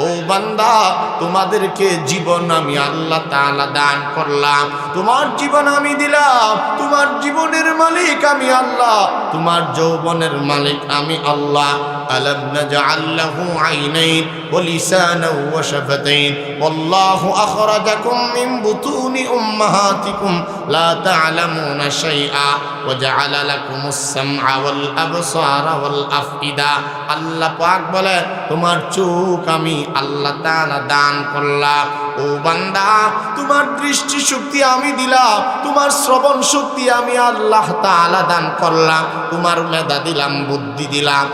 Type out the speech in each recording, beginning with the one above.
ও বান্দা, তোমাদেরকে জীবন আমি আল্লাহ তাআলা দান করলাম, তোমার জীবন আমি দিলাম, তোমার জীবনের মালিক আমি আল্লাহ, তোমার যৌবনের মালিক আমি আল্লাহ। আলাম নাজআল লাহু আইনাইন ওয়া লিসানান ওয়া শাফাতাইন ওয়াল্লাহু আখরাজাকুম মিন বুতুনি উম্মাহাতিকুম লা তা'লামুনা শাইআ ওয়া জাআলা লাকুমুস সামআ ওয়াল আবসারা ওয়াল আফইদা। আল্লাহ পাক বলে তোমার চোখ আমি আল্লাহ তাআলা দান করলাম। ও বান্দা, তোমার দৃষ্টি শক্তি আমি দিলাম, তোমার শ্রবণ শক্তি আমি আল্লাহ তাআলা দান করলাম, তোমার মেধা দিলাম, বুদ্ধি দিলাম,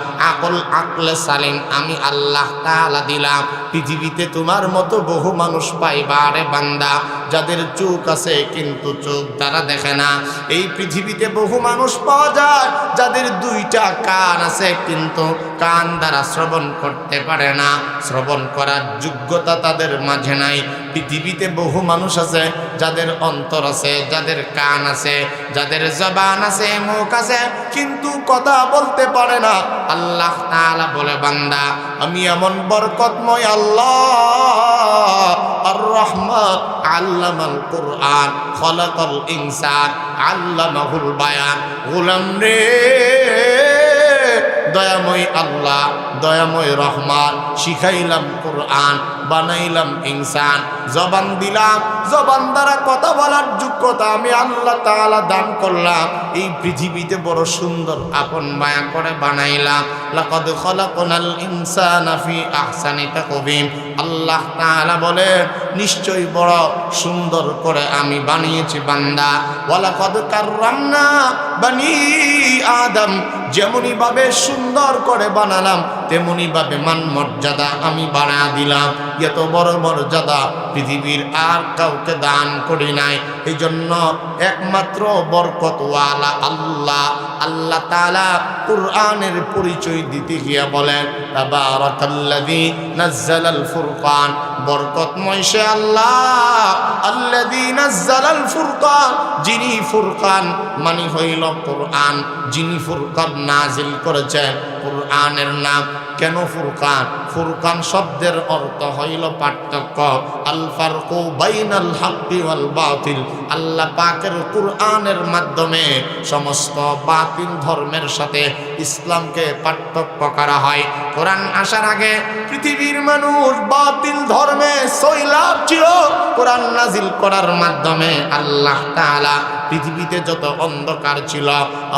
আকলে সালিম আমি আল্লাহ তাআলা দিলাম। পৃথিবীতে তোমার মতো বহু মানুষ পাইবা রে বান্দা, যাদের চোখ আছে কিন্তু চোখ দ্বারা দেখে না। এই পৃথিবীতে বহু মানুষ পাওয়া যায় যাদের দুইটা কান আছে কিন্তু কান দ্বারা শ্রবণ করতে পারে না, শ্রবণ করার যোগ্যতা তাদের মাঝে নাই। পৃথিবীতে বহু মানুষ আছে যাদের অন্তর আছে, যাদের কান আছে, যাদের জবান আছে, মুখ আছে, কিন্তু কথা বলতে পারে না। আল্লাহ তাআলা বলে বান্দা আমি এমন বরকতময় আল্লাহ, আর রহমান আল্লামাল কুরআন খলাকাল ইনসান আল্লামাহুল বায়ান। গোলাম রে, দয়াময় আল্লাহ, দয়াময় রহমান, শিখাইলাম কুরআন, বানাইলাম ইনসান, জবান দিলাম, জবান দ্বারা কথা বলার যোগ্যতা আমি আল্লাহ তাআলা দান করলাম। এই পৃথিবীতে বড় সুন্দর আপন মায়া করে বানাইলাম। লাকাদ খালাকনাল ইনসানা ফি আহসানি তাকওয়িম। আল্লাহ তাআলা বলে নিশ্চয়ই বড় সুন্দর করে আমি বানিয়েছি বান্দা। ওয়ালাকাদ কাররামনা বানি আদম, যেমনই ভাবে সুন্দর করে বানালাম তেমনি ভাবে মান মর্যাদা আমি বাড়া দিলাম। এত বড় মর্যাদা পৃথিবীর আর কাউকে দান করি নাই। এই জন্য একমাত্র বরকতওয়ালা আল্লাহ, আল্লাহ তাআলা কুরআনের পরিচয় দিতে গিয়া বলেন তাবারাকাল্লাযী নাযালাল ফুরকান। বরকতময় সে আল্লাহ, আল্লাযী নাযালাল ফুরকান, যিনি ফুরকান মানে হইল কুরআন, যিনি ফুরকান নাজিল করেছেন। কুরআনের নাম কেন ফুরকান? ফুরকান শব্দের অর্থ হইল পার্থক্য, আল ফারকু বাইনাল হাক্কি ওয়াল বাতিল। আল্লাহ পাকের কুরআনের মাধ্যমে সমস্ত বাতিল ধর্মের সাথে ইসলামকে পার্থক্য করা হয়। কোরআন আসার আগে পৃথিবীর মানুষ বাতিল ধর্মে সৈলাব ছিল। কোরআন নাজিল করার মাধ্যমে আল্লাহ তাআলা পৃথিবীতে যত অন্ধকার ছিল,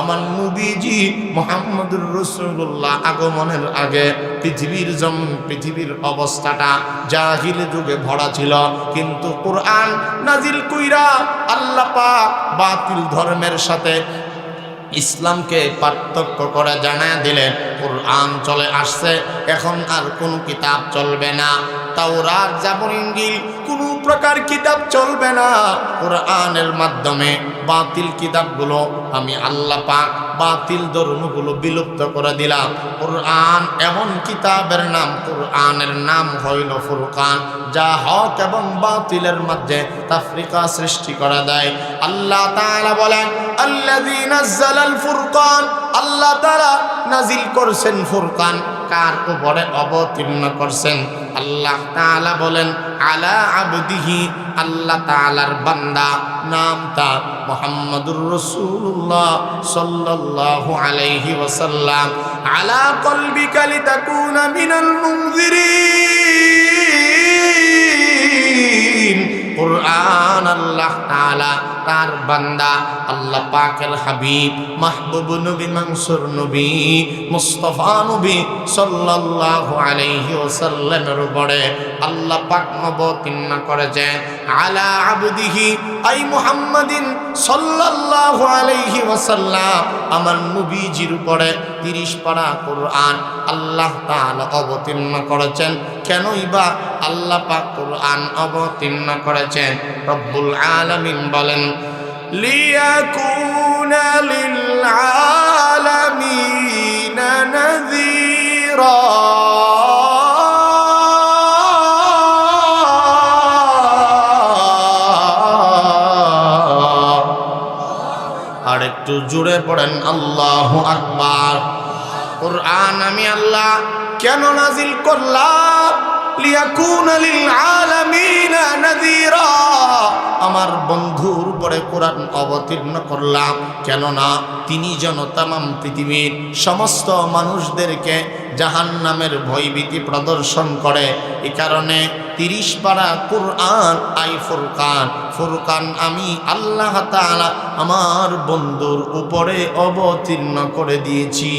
আমার নবীজি মুহাম্মদুর রাসূলুল্লাহ আগমনের আগে পৃথিবীর অবস্থাটা জাহিল যুগে ভরা ছিল। কিন্তু কোরআন নাজিল কইরা আল্লাহ পাক বাতিল ধর্মের সাথে ইসলামকে পার্থক্য করে জানায় দিলেন। কোরআন চলে আসছে, এখন আর কোনো কিতাব চলবে না। তাওরাত, জাবুর, ইনজিল কোনো প্রকার কিতাব চলবে না। কোরআনের মাধ্যমে বাতিল কিতাবগুলো আমি আল্লাহ পাক বাতিল ধর্মগুলো বিলুপ্ত করে দিলাম। কোরআন এমন কিতাবের নাম, কোরআনের নাম হইল ফুরকান, যা হক এবং বাতিলের মধ্যে তাফরিকা সৃষ্টি করে দেয়। আল্লাহ তাআলা বলেন আল্লাযী নাযালাল ফুরকান, আল্লাহ তাআলা নাজিল করছেন ফুরকান। কার উপরে অবতীর্ণ করছেন? আল্লাহ তাআলা বলেন আলা আবদিহি, আল্লাহ তাআলার বান্দা, নাম তার মুহাম্মদুর রাসূলুল্লাহ সাল্লাল্লাহু আলাইহি ওয়াসাল্লাম। আলা কলবিকা লিতাকুনা মিনাল মুনযিরিন। কুরআন আল্লাহ তাআলা তার বান্দা, আল্লাহ পাকের হাবিব, মাহবুব নবী, মনসুর নবী, মুস্তাফা নবী সাল্লাল্লাহু আলাইহি ওয়াসাল্লামের উপরে আল্লাহ পাক অবতীর্ণ করেছেন। আলা আবদিহি আই মুহাম্মাদিন সাল্লাল্লাহু আলাইহি ওয়াসাল্লাম, আমার নবীজির উপরে 30 পারা কোরআন আল্লাহ তাআলা অবতীর্ণ করেছেন। কেনই বা আল্লাহ পাক কোরআন অবতীর্ণ করেছেন? রব্বুল আলামিন বলেন লিয়াকুনা লিল আলামিনা নাযীরা। আর একটু জোরে পড়েন আল্লাহু আকবার। কোরআন আমি আল্লাহ কেন নাজিল করলাম? লিয়াকুনা লিল আলামিনা নাযীরা। আমার বন্ধুর উপরে কোরআন অবতীর্ণ করলাম কেননা তিনি যেন তামাম পৃথিবীর সমস্ত মানুষদেরকে জাহান্নামের ভয়ভীতি প্রদর্শন করে। এই কারণে 30 পারা কুরআন আই ফুরকান, ফুরকান আমি আল্লাহ তাআলা আমার বন্ধুর উপরে অবতীর্ণ করে দিয়েছি।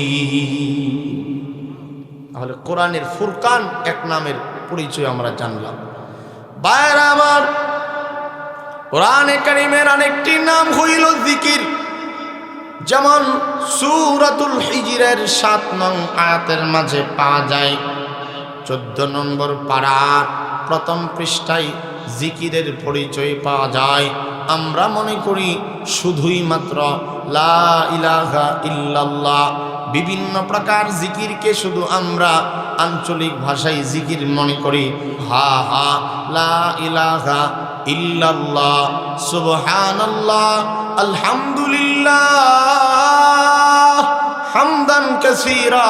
তাহলে কোরআনের ফুরকান এক নামের পরিচয় আমরা জানলাম। ভাইরা আমার, কোরআনে কারীমের আরেকটি নাম হইল জিকির। যেমন সূরাতুল হিজরের 7 নং আয়াতের মাঝে পাওয়া যায়। 14 নম্বর পারার প্রথম পৃষ্ঠায় জিকিরের পরিচয় পাওয়া যায়। আমরা মনে করি শুধুই মাত্র লা ইলাহা ইল্লাল্লাহ, বিভিন্ন প্রকার জিকিরকে শুধু আমরা আঞ্চলিক ভাষায় জিকির মনে করি। হা হা লা ইলাহা ইল্লাল্লাহ, সুবহানাল্লাহ, আলহামদুলিল্লাহ, হামদান কাসীরা,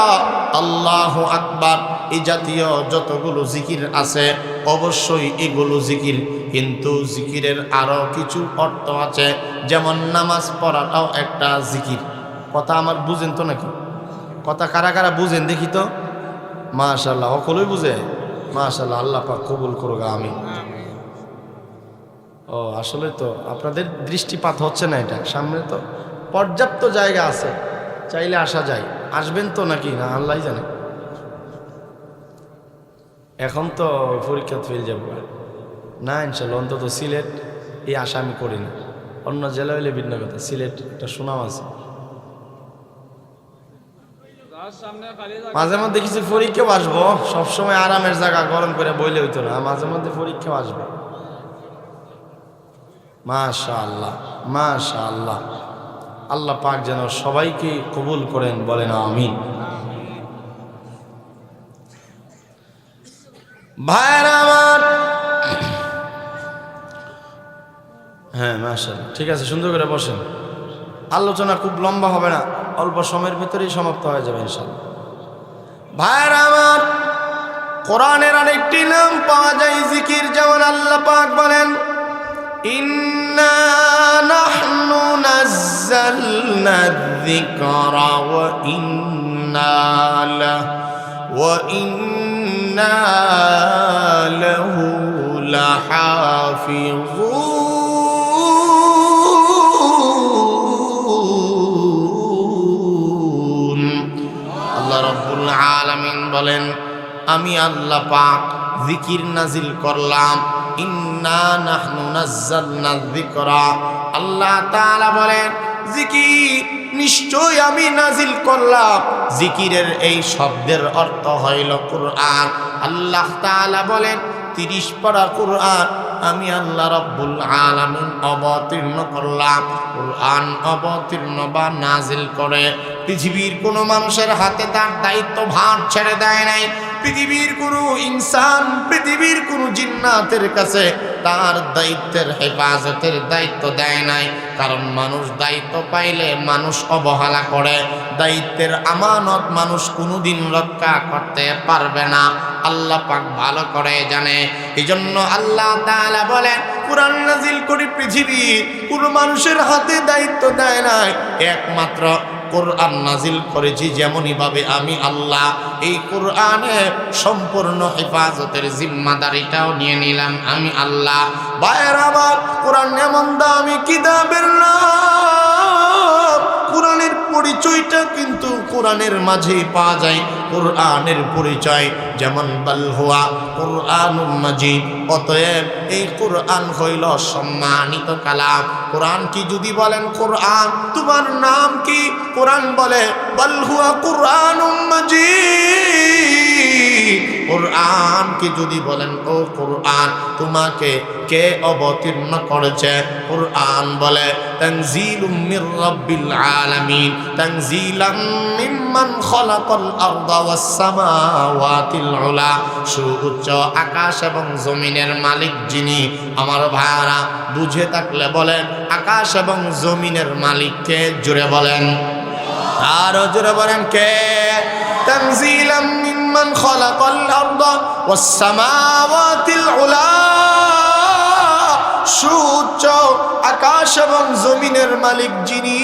আল্লাহু আকবার, এই জাতীয় যতগুলো জিকির আছে অবশ্যই এগুলো জিকির। কিন্তু জিকিরের আরো কিছু অর্থ আছে, যেমন নামাজ পড়াটাও একটা জিকির। কথা আমার বুঝেন তো নাকি? কথা কারা কারা বুঝেন দেখি তো? মাশাআল্লাহ, সকলেই বুঝে। মাশাআল্লাহ, আল্লাহ পাক কবুল করুক, আমিন। ও আসলে তো আপনাদের দৃষ্টিপাত হচ্ছে না, এটা সামনে তো পর্যাপ্ত জায়গা আছে, চাইলে আসা যায়। আসবেন তো নাকি না আল্লাহ জানে। এখন তো পরীক্ষা ফেল যাবো না ইনশাল্লাহ। অন্তত সিলেট এই আশা আমি করি না, অন্য জেলা হইলে ভিন্ন কথা। সিলেট একটা সুনাম আছে। মাঝে মধ্যে কিছু পরীক্ষাও আসবো, সবসময় আরামের জায়গা গরম করে বইলে হইতো না, মাঝে মধ্যে পরীক্ষাও আসবে। মাশাআল্লাহ, মাশাআল্লাহ, আল্লাহ পাক যেন সবাইকে কবুল করেন, বলেন আমিন। ভাইরা আমার, হ্যাঁ মাশাআল্লাহ, ঠিক আছে, সুন্দর করে বসেন। আলোচনা খুব লম্বা হবে না, অল্প সময়ের ভিতরেই সমাপ্ত হয়ে যাবে ইনশাআল্লাহ। ভাইরা আমার, কোরআনের আরেকটি নাম পাওয়া যায় জিকির। যেমন আল্লাহ পাক বলেন, ইন্না নাহনু নাযালনা যিকরা ওয়া ইন্না লাহু লাহাফিজুন। আল্লাহ রাব্বুল আলামিন বলেন, আমি আল্লাহ পাক জিকির নাজিল করলাম। ইন্না নাহনু নাযালনা যিকরা, আল্লাহ তাআলা বলেন জিকির নিশ্চয় আমি নাজিল করলাম। জিকিরের এই শব্দের অর্থ হইল কুরআন। আল্লাহ তাআলা বলেন 30 পারা কুরআন আমি আল্লাহ রাব্বুল আলামিন অবতীর্ণ করলাম। কুরআন অবতীর্ণ বা নাজিল করে পৃথিবীর কোনো মানুষের হাতে তার দায়িত্ব ভার ছেড়ে দেয় নাই। পৃথিবীর কোনো ইনসান, পৃথিবীর কোনো জিন্নাতের কাছে তার দায়িত্বের হেফাজতের দায়িত্ব দেয় নাই। কারণ মানুষ দায়িত্ব পাইলে মানুষ অবহেলা করে, দায়িত্বের আমানত মানুষ কোনোদিন রক্ষা করতে পারবে না। আল্লাহ পাক ভালো করে জানে। এই জন্য আল্লাহ তাআলা বলেন, কুরআন নাজিল করে পৃথিবীর কোনো মানুষের হাতে দায়িত্ব দেয় নাই, একমাত্র কোরআন নাজিল করেছি যেমনই ভাবে আমি আল্লাহ। এই কোরআনের সম্পূর্ণ হেফাজতের জিম্মাদারিটাও নিয়ে নিলাম আমি আল্লাহ। ভাইয়ের আমার, কোরআন এমন দামি কিতাবের নাম। কোরআনের পরিচয়টা কিন্তু কোরআনের মাঝেই পাওয়া যায়। কোরআনের পরিচয় যেমন বাল হুয়া কোরআনুম মাজিদ, অতএব এই কোরআন হইল সম্মানিত কালাম। কোরআন কি যদি বলেন কোরআন তোমার নাম কি, কোরআন বলে বাল হুয়া কোরআনুম মাজিদ। কোরআন কি যদি বলেন ও কোরআন তোমাকে কে অবতীর্ণ করেছে, কোরআন বলে তানজিলুম মির রাব্বিল আলামিন, তানজিলাম মিম্মান খালাকাল আরদা ওয়াস সামাওয়াতিল উলা। সুউচ্চ আকাশ এবং জমিনের মালিক যিনি। আমার ভাইরা বুঝে থাকলে বলেন আকাশ এবং জমিনের মালিক কে? জোরে বলেন, আরো জোরে বলেন কে? তানজিলাম মিম্মান মান খালাকাল আরদা ওয়াস সামাওয়াতিল উলা, সুউচ্চ আকাশ এবং জমিনের মালিক যিনি,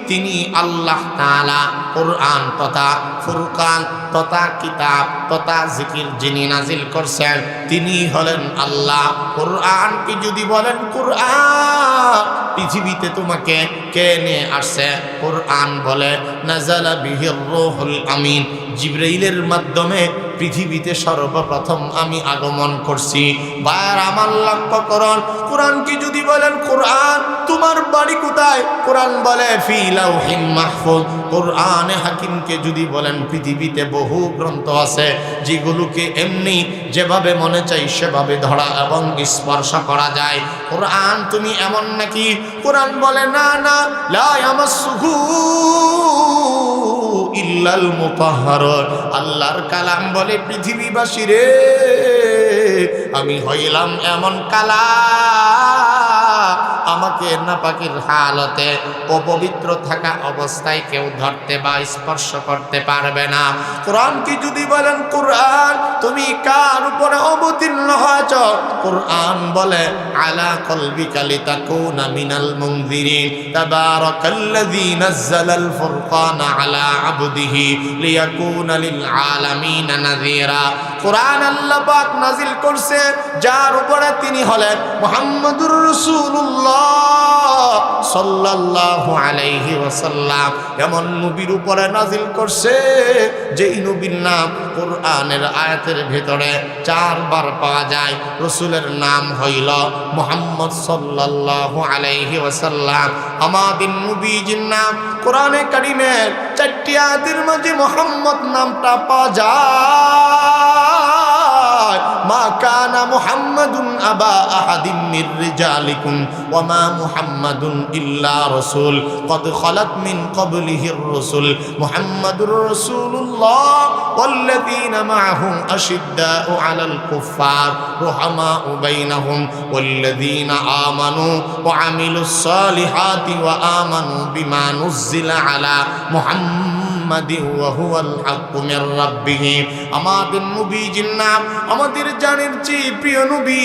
তিনি আল্লাহ তাআলা। কুরআন তথা ফুরকান তথা কিতাব তথা জিকির যিনি নাজিল করছেন তিনি হলেন আল্লাহ। কুরআন কি যদি বলেন কুরআন পৃথিবীতে তোমাকে কে নিয়ে আসছে? কুরআন বলে নাযালা বিহির রূহুল আমিন, জিবরাইলের মাধ্যমে পৃথিবীতে সর্বপ্রথম আমি আগমন করছি। ভাইয়ার আমার লক্ষ্য করুন, কোরআন কি যদি বলেন কুরআন তোমার বাড়ি কোথায়? কোরআন বলে ফি লাউহিন মাহফুজ। কোরআনে হাকিমকে যদি বলেন পৃথিবীতে বহু গ্রন্থ আছে যেগুলোকে এমনি যেভাবে মনে চাই সেভাবে ধরা এবং স্পর্শ করা যায়। কোরআন তুমি এমন নাকি? কোরআন বলে না না, লা ইয়ামাসসুহু ইল্লাল মুতাহহারুন। আল্লাহর কালাম বলে পৃথিবীবাসী রে, আমি হইলাম এমন কালাম, আমাকে নাপাকের হালতে অপবিত্র থাকা অবস্থায় কেউ ধরতে বা স্পর্শ করতে পারবে না। কোরআন কি যদি বলেন কুরআন তুমি কার উপরে অবতীর্ণ হয়েছ? কুরআন বলে আলা কলবিকা লিতাকুনা মিনাল মুনজিরিন, তাবারাকাল্লাযী নাযালাল ফুরকানা আলা আবদিহি লিয়াকুনা লিল আলামিন নাযীরা। কোরআন আল্লাহ পাক নাজিল করছে যার উপরে তিনি হলেন মুহাম্মদুর রাসূলুল্লাহ সাল্লাল্লাহু আলাইহি ওয়াসাল্লাম। এমন নবীর উপরে নাজিল করছে যেই নবীর নাম কোরআনের আয়াতের ভিতরে 4 বার পাওয়া যায়। রাসূলের নাম হইল মুহাম্মদ সাল্লাল্লাহু আলাইহি ওয়াসাল্লাম। আমাদের নবীজির নাম কোরআনে কারীমের 4টি আয়াতের মাঝে মুহাম্মদ নামটা পাওয়া যায়। মা কানা মুহাম্মাদুন আবা আহাদিন মির রিজালিকুম ওয়া মা মুহাম্মাদুন ইল্লা রাসূল ক্বাদ খালাত মিন ক্বাবলিহির রাসূল মুহাম্মাদুর রাসূলুল্লাহ ওয়াল্লাযীনা মাআহু আশিদ্দাউ আলাল কুফফার রুহামাউ বাইনাহুম ওয়াল্লাযীনা আমানু ওয়া আমিলুস সালিহাতি ওয়া আমানু বিমা নুজ্জিলা আলা মুহাম্মাদিন ওয়া হুয়াল হাক্কু মির রাব্বিহিম। আমাদের নবীজির নাম আমাদের জানের চেয়ে প্রিয় নবী,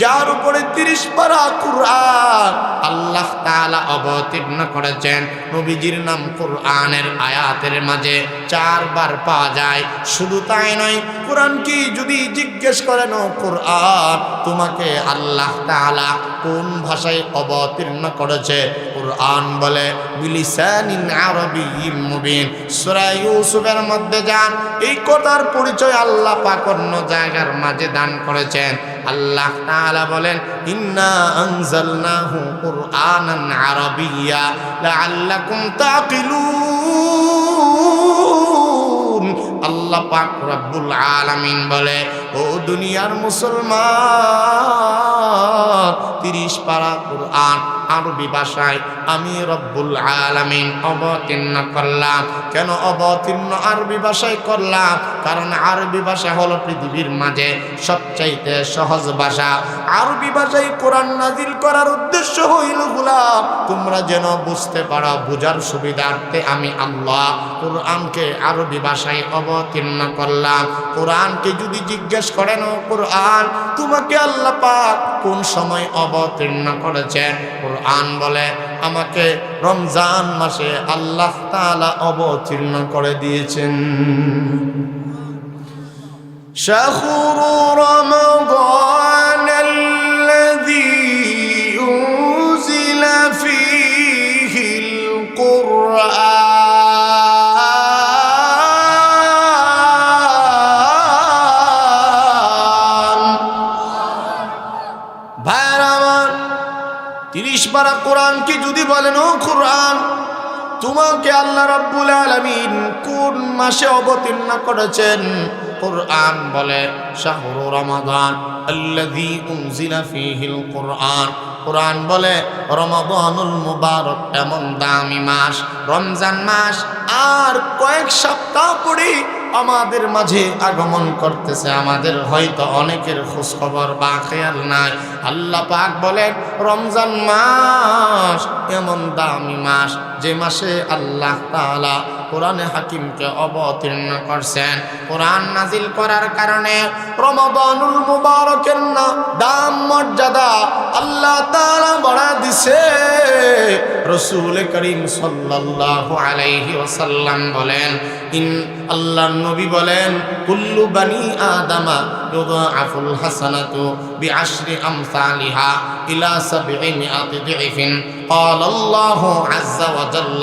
যার উপরে 30 পারা কুরআন আল্লাহ তাআলা অবতীর্ণ করেছেন। নবীজির নাম কুরআনের আয়াতের মাঝে 4 বার পাওয়া যায়। শুধু তাই নয়, কুরআন কি যদি জিজ্ঞেস করেন কুরআন তোমাকে আল্লাহ তাআলা কোন ভাষায় অবতীর্ণ করেছে? কুরআন বলে বিলিসানিন আরবিয়্যিম মুবিন। সূরা ইউসুফের মধ্যে যান, এই কথার পরিচয় আল্লাহ পাক অন্য জায়গার মাঝে দান করেছেন। আল্লাহ তাআলা বলেন ইন্না আনজালনাহু কুরআনান আরাবিয়্যা লাআল্লাকুম তাকিলুন। আল্লাহ পাক রব্বুল আলামিন বলে ও দুনিয়ার মুসলমান, 30 পারা কুরআন আরবি ভাষায় আমি রব্বুল আলামিন অবতীর্ণ করলাম। কেন অবতীর্ণ আরবি ভাষায় করলাম? কারণ আরবি ভাষা হলো পৃথিবীর মাঝে সবচাইতে সহজ ভাষা। আরবি ভাষায় কোরআন নাজিল করার উদ্দেশ্য হইল গোলাম তোমরা যেন বুঝতে পারো, বোঝার সুবিধার্থে আমি আল্লাহ কোরআনকে আরবি ভাষায় অবতীর্ণ করলাম। কোরআনকে যদি জিজ্ঞেস করেন কোরআন তোমাকে আল্লাহ পাক কোন সময় অবতীর্ণ করেছেন? কোরআন বলে আমাকে রমজান মাসে আল্লাহ তাআলা অবতীর্ণ করে দিয়েছেন। শাহরু রমাদানাল্লাযী উনজিলা ফীহিল কুরআন। ভাইরা আমার, 30 পারা কোরআন কি যদি বলেন ও কোরআন তোমাকে আল্লাহ রাব্বুল আলামিন কোন মাসে অবতীর্ণ করেছেন? কোরআন বলে শাহরু রমাদান আল্লাযী উনজিলা ফীহিল কুরআন। কোরআন বলে রমাদানুল মুবারক এমন দামি মাস, রমজান মাস আর কয়েক সপ্তাহ পরে আমাদের মাঝে আগমন করতেছে। আমাদের হয়তো অনেকের খোঁজ খবর বা খেয়াল নাই। আল্লাহ পাক বলেন রমজান মাস এমন দামি মাস যে মাসে আল্লাহ তাআলা কোরআনে হাকিমকে অবতীর্ণ করছেন। কোরআন নাজিল করার কারণে রমাদানুল মুবারকের না দাম মর্যাদা আল্লাহ তাআলা বাড়া দিছে। রাসূল করিম সাল্লাল্লাহু আলাইহি ওয়াসাল্লাম বলেন, আল্লাহর নবী বলেন, কুল্লু বানি আদামা ইউদাআফুল হাসানাতু বিআশরি আমসালিহা ইলা 700 দিফিন। قال الله عز وجل,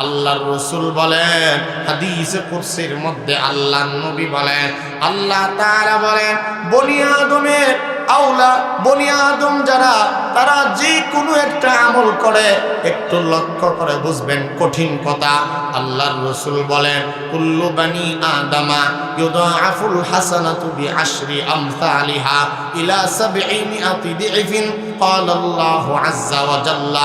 আল্লাহর রাসূল বলেন, হাদিসে কুরসির মধ্যে আল্লাহর নবী বলেন, আল্লাহ তাআলা বলেন, বনি আদমের আওলা বনি আদম যারা, তারা যে কোনো একটা আমল করে, একটু লক্ষ্য করে বুঝবেন, কঠিন কথা। আল্লাহর রাসূল বলেন, কুল্লু বানি আদামা ইউদাআফুল হাসানাতু বিআশরি আমসালিহা ইলা 700 দিফিন। قال الله عز وجل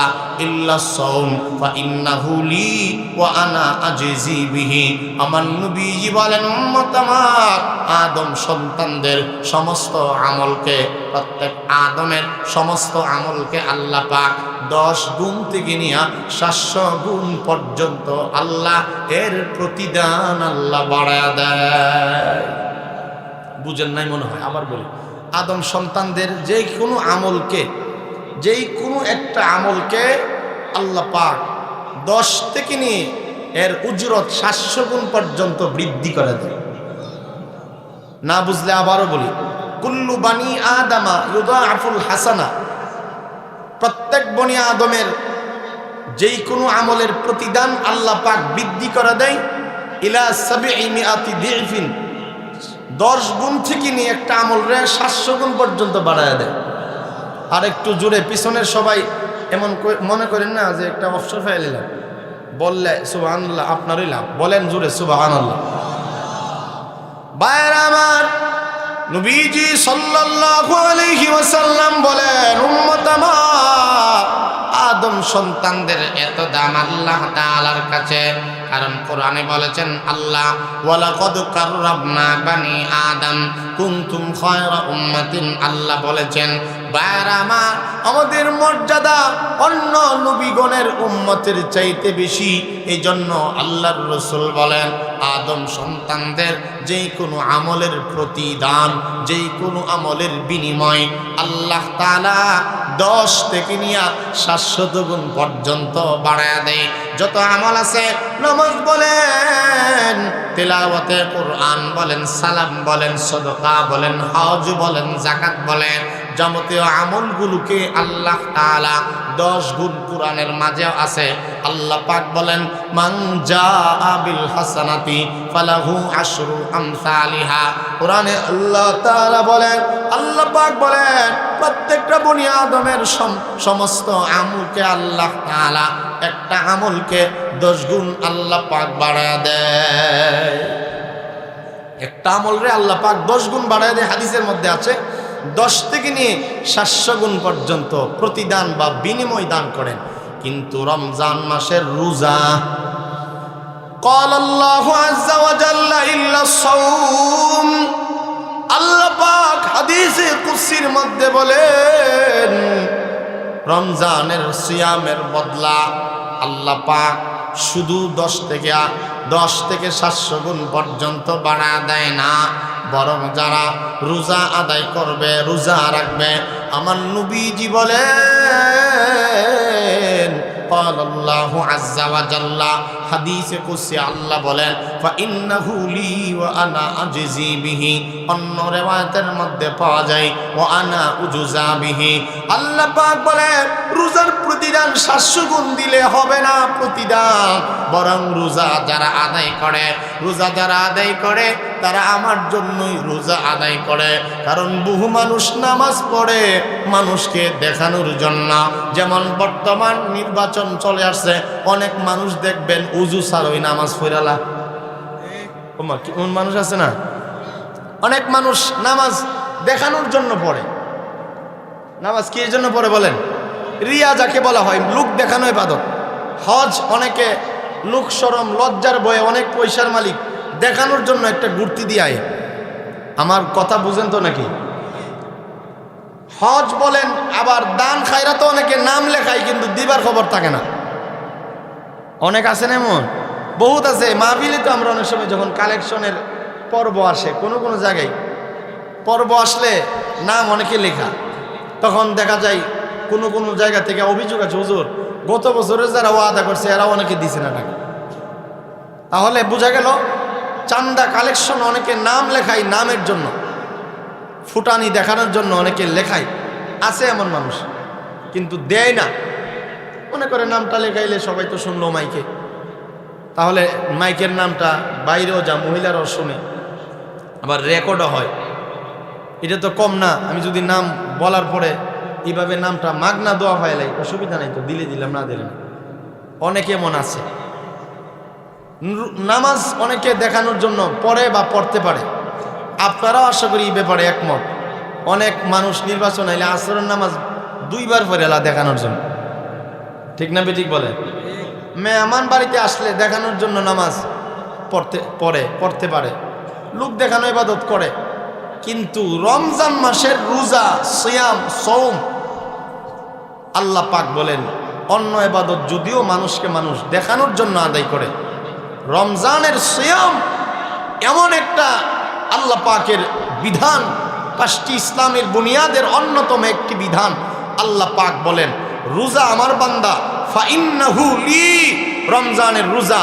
إلا الصوم فإنه لي وأنا أجزي به। আমার নবীজি বলেন, উম্মত আমার, আদম সন্তানদের সমস্ত আমলকে, প্রত্যেক আদমের সমস্ত আমলকে আল্লাহ পাক 10 গুণ থেকে নিয়ে 700 গুণ পর্যন্ত আল্লাহ এর প্রতিদান আল্লাহ বাড়ায় দেয়। বুঝেন নাই মনে হয়, আবার বলি, আদম সন্তানদের যে কোনো আমলকে, যেই কোনো একটা আমলকে আল্লাহ পাক 10 থেকে নিয়ে এর উজরত 700 গুণ পর্যন্ত বৃদ্ধি করে দেয়। না বুঝলে আবারও বলি, কুল্লু বানি আদামা ইউদাআফুল হাসানা, প্রত্যেক বনি আদমের যেই কোনো আমলের প্রতিদান আল্লাহ পাক বৃদ্ধি করে দেয় ইলা 700 দিফিন, 10 গুণ থেকে নিয়ে একটা আমলরে 700 গুণ পর্যন্ত বাড়ায় দেয়। আর একটু জোরে, পিছনের সবাই এমন মনে করেন না যে একটা অবসর ফেলিলাম, বললে সুবহানাল্লাহ আপনারই লাভ, বলেন জোরে সুবহানাল্লাহ। ভাইরা আমার, নবীজি সাল্লাল্লাহু আলাইহি ওয়াসাল্লাম বলেন, উম্মত আমার, আদম সন্তানদের এত দাম আল্লাহ তাআলার কাছে, কারণ কোরআনে বলেছেন আল্লাহ, ওয়ালাকাদ কাররামনা বানি আদম কুনতুম খায়রা উম্মাতিন। আল্লাহ বলেছেন, ভাইরা আমার, আমাদের মর্যাদা অন্য নবীগণের উম্মতের চাইতে বেশি। এই জন্য আল্লাহর রাসূল বলেন, আদম সন্তানদের যেই কোনো আমলের প্রতিদান, যেই কোনো আমলের বিনিময় আল্লাহ তাআলা 10 থেকে নিয়ে 700 গুণ পর্যন্ত বাড়ায়া দেয়। যত আমল আছে, নামাজ বলেন, তিলাওয়াতে কোরআন বলেন, সালাম বলেন, সাদাকা বলেন, হজ বলেন, যাকাত বলেন, যাবতীয় আমলগুলোকে আল্লাহ তাআলা 10 গুণ কোরআনের মাঝে আছে। আল্লাহ পাক বলেন, মান জাআ বিল হাসানাতি ফালাহু আশরু আমসালিহা। কোরআনে আল্লাহ তাআলা বলেন, আল্লাহ পাক বলেন, প্রত্যেকটা বনি আদমের সমস্ত আমলকে আল্লাহ তাআলা, একটা আমলকে 10 গুণ আল্লাহ পাক বাড়ায় দেয়। একটা আমলরে আল্লাহ পাক 10 গুণ বাড়ায় দেয়। হাদিসের মধ্যে আছে 10 থেকে নিয়ে 700 গুণ পর্যন্ত প্রতিদান বা বিনিময় দান করেন। কিন্তু রমজান মাসের রোজা, قال الله عز وجل إلا الصوم, আল্লাহ পাক হাদিসে কুদসির মধ্যে বলেন, রমজানের সিয়ামের বদলা আল্লাহ পাক শুধু 10 থেকে 700 গুণ পর্যন্ত বাড়া দেয় না, বরং যারা রোজা আদায় করবে, রোজা রাখবে, আমার নবীজি বলেন, قال الله عز وجل, হাদিসে কুদসি আল্লাহ বলেন, فإنه لي وأنا أجزي به। অন্য রিওয়ায়াতের মধ্যে পাওয়া যায় وأنا أجزى به। আল্লাহ পাক বলেন, রোজার প্রতিদান 700 গুণ দিলে হবে না প্রতিদান, বরং রোজা যারা আদায় করে তারা আমার জন্যই রোজা আদায় করে। কারণ বহু মানুষ নামাজ পড়ে মানুষকে দেখানোর জন্য। যেমন বর্তমান নির্বাচন চলে আসছে, অনেক মানুষ দেখবেন উজু ছাড়াই নামাজ পড়ালা। কোন মানুষ আছে না, অনেক মানুষ নামাজ দেখানোর জন্য পড়ে। নামাজ কি জন্য পড়ে বলেন? রিয়া যাকে বলা হয়, লোক দেখানো ইবাদত। হজ অনেকে লোক শরম লজ্জার ভয়ে, অনেক পয়সার মালিক দেখানোর জন্য একটা ঘুরতি দিয়ে আয়। আমার কথা বুঝেন তো নাকি? হজ বলেন, আবার দান খায়রাত অনেকে নাম লেখায় কিন্তু দিবার খবর থাকে না। অনেক আছেন এমন, বহুত আছে মাহফিলে। তো আমরা অনেক সময় যখন কালেকশনের পর্ব আসে, কোনো কোনো জায়গায় পর্ব আসলে নাম অনেকে লেখা, তখন দেখা যায় কোনো কোনো জায়গা থেকে অভিযোগ আছে, হুজুর গত বছরে যারা ওয়াদা করছে এরা অনেকে দিছে না টাকা। তাহলে বোঝা গেল চান্দা কালেকশন অনেকে নাম লেখায়, নামের জন্য ফুটানি দেখানোর জন্য অনেকে লেখায়। আছে এমন মানুষ, কিন্তু দেয় না, মনে করে নামটা লেখাইলে সবাই তো শুনলো মাইকে, তাহলে মাইকের নামটা বাইরেও যা মহিলারাও শুনে, আবার রেকর্ডও হয়। এটা তো কম না, আমি যদি নাম বলার পরে এইভাবে নামটা মাগনা দেওয়া হয়, লাই অসুবিধা নাই তো, দিলে দিলাম না দিলাম। অনেকে এমন আছে নামাজ অনেকে দেখানোর জন্য পড়ে বা পড়তে পারে। আপনারাও আশা করি এই ব্যাপারে একমত। অনেক মানুষ নির্বাচন আইলে আসরের নামাজ 2 বার পড়ে এলা দেখানোর জন্য, ঠিক না বেঠিক বলে? মেহমান বাড়িতে আসলে দেখানোর জন্য নামাজ পড়তে পারে, লোক দেখানো ইবাদত করে। কিন্তু রমজান মাসের রোজা, সিয়াম, সওম, আল্লাহ পাক বলেন অন্য ইবাদত যদিও মানুষকে মানুষ দেখানোর জন্য আদায় করে, রমজানের সিয়াম এমন একটা আল্লাহ পাকের বিধান, 5টি ইসলামের বুনিয়াদের অন্যতম একটি বিধান। আল্লাহ পাক বলেন রোজা আমার বান্দা, ফাইন্নাহু লি, রমজানের রোজা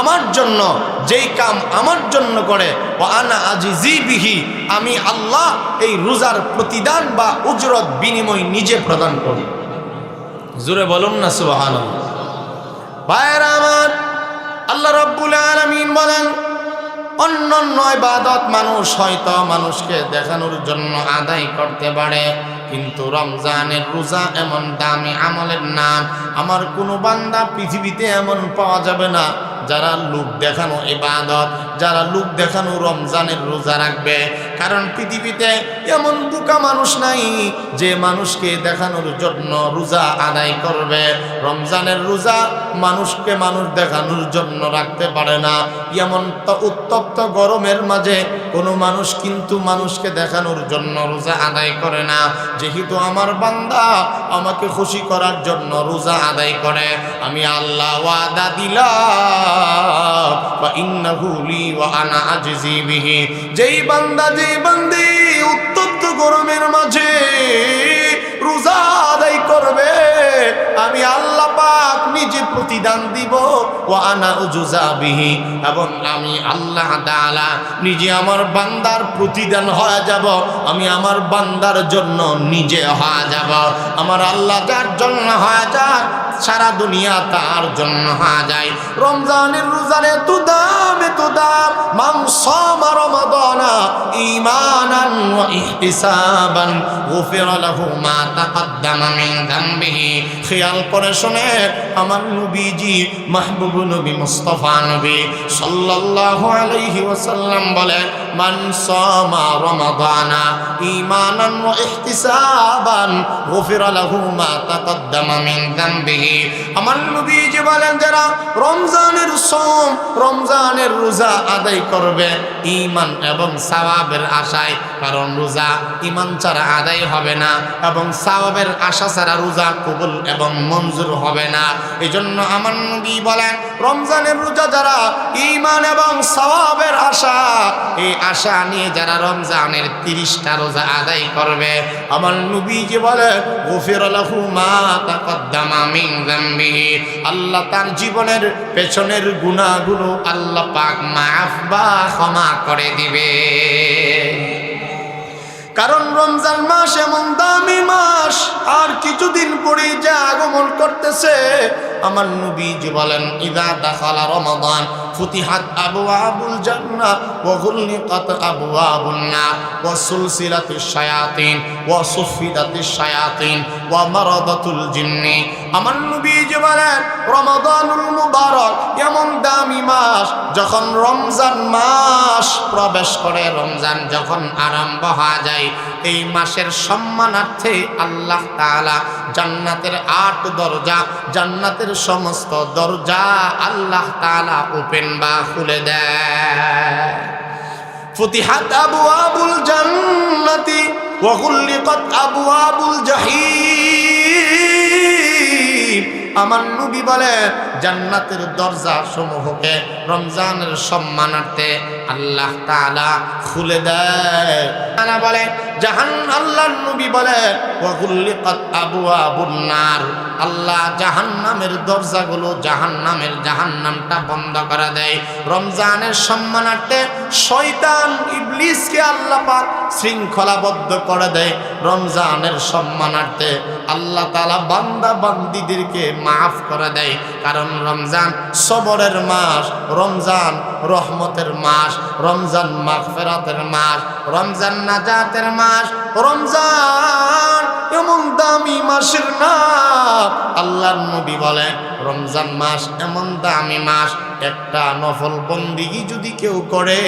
আমার জন্য, যেই কাম আমার জন্য করে, ওয়া আনা আজিজি বিহি, আমি আল্লাহ এই রোজার প্রতিদান বা উজরত বিনিময় নিজে প্রদান করি। জোরে বলুন না সুবহানাল্লাহ। ভাইরা আমার, আল্লাহ রাব্বুল আলামিন বলেন অন্যান্য ইবাদত মানুষ হয়তো মানুষকে দেখানোর জন্য আদায় করতে পারে, কিন্তু রমজানের রোজা এমন দামি আমলের নাম, আমার কোনো বান্দা পৃথিবীতে এমন পাওয়া যাবে না যারা লোক দেখানো ইবাদত, যারা লোক দেখানো রমজানের রোজা রাখবে। কারণ পৃথিবীতে এমন বোকা মানুষ নাই যে মানুষকে দেখানোর জন্য রোজা আদায় করবে। রমজানের রোজা মানুষকে মানুষ দেখানোর জন্য রাখতে পারে না। এমন উত্তপ্ত গরমের মাঝে কোনো মানুষ কিন্তু মানুষকে দেখানোর জন্য রোজা আদায় করে না। যেহেতু আমার বান্দা আমাকে খুশি করার জন্য রোজা আদায় করে, আমি আল্লাহ ওয়াদা দিলাম ওয়া ইন্নাহু লি ওয়া আনা আজজি বিহি, যেই বান্দা যেই বান্দি উত্তপ্ত গরমের মাঝে রোজা আদায় করবে, আমি আল্লাহ পাক নিজে প্রতিদান দিব, ওয়া আনা উজজা বিহি, এবং আমি আল্লাহ তাআলা নিজে আমার বান্দার প্রতিদান হয়ে যাব। আমি আমার বান্দার জন্য নিজে হয়ে যাব। আমার আল্লাহ যার জন্য হয়ে যায়, সারা দুনিয়া তার জন্য হয়ে যায়। রমজানের রোজার এত দাম, এত দাম। মান সামা রমাদানা ঈমানান ওয়া ইহতিসাবান গুফিরা লাহু মা তাকদ্দামা মিন যামবিহি। খেয়াল করে শুনে আমার নবীজি, মাহবুব নবী মুস্তাফা নবী সাল্লাল্লাহু আলাইহি ওয়াসাল্লাম বলেন, মান সামা রমাদানা ঈমানান ওয়া ইহতিসাবান গুফিরা লাহু মা তাকদ্দামা মিন যামবিহি। আমার নবীজি বলেন যারা রমজানের সওম, রমজানের রোজা আদায় করবে ঈমান এবং সওয়াবের আশায়, কারণ রোজা ঈমান ছাড়া আদায় হবে না এবং সওয়াবের আশা ছাড়া রোজা কবুল এবং মঞ্জুর হবে না। এজন্য আমার নবী বলেন রমজানের রোজা যারা ঈমান এবং সওয়াবের আশা, এই আশা নিয়ে যারা রমজানের 30টা রোজা আদায় করবে, আমার নবীজি বলে গুফিরা লাহু মা তাকদ্দামা মিন যামবিহি, আল্লাহ তার জীবনের পেছনের গুনাহগুলো আল্লাহ পাক মাফ বা ক্ষমা করে দিবে। কারণ রমজান মাস এমন দামি মাস, আর কিছুদিন পরে যা আগমন করতেছে। আমার নবীজি বলেন ইযা দাখালা রমাদান ফুতিহাত আবওয়াবুল জান্নাহ ওয়া গুলনিকাত আবওয়াবুন নার ওয়া সুলসিলাতিশ শায়াতিন ওয়া সুফিদাতিশ শায়াতিন ওয়া মারাদাতুল জিন্নি। আমার নবীজি বলেন রমাদানুল মুবারক এমন দামি মাস, যখন রমজান মাস প্রবেশ করে, রমজান যখন আরম্ভ হয়ে যায়, এই মাসের সম্মানার্থে আল্লাহ তাআলা জান্নাতের 8 দরজা, জান্নাতের সমস্ত দরজা আল্লাহ তাআলা ওপেন বা খুলে দেয়। ফুতিহাত আবওয়াবুল জান্নাতি ওয়া গুললিকাত আবওয়াবুল জাহিম। আমার নবী বলে জান্নাতের দরজা সমূহকে রমজানের সম্মানার্থে আল্লাহ তাআলা খুলে দেয়। তারা বলে আল্লাহর নবী বলে ওয়া গুল্লিকাত আবওয়াবুন নার, আল্লাহ জাহান্নামের দরজাগুলো জাহান্নামটা বন্ধ করে দেয়। রমজানের সম্মানার্থে শয়তান ইবলিসকে আল্লাহ পাক শৃঙ্খলাবদ্ধ করে দেয়। রমজানের সম্মানার্থে আল্লাহ তাআলা বান্দা বান্দীদেরকে মাফ করে দেয়। কারণ রমজান সবরের মাস, রমজান রহমতের মাস, রমজান মাগফিরাতের মাস, রমজান নাজাতের মাস, রমজান এমন দামি মাসের নাম। আল্লাহর নবী বলেন রমজান মাস এমন দামি মাস, একটা নফল বন্দিগি যদি কেউ করে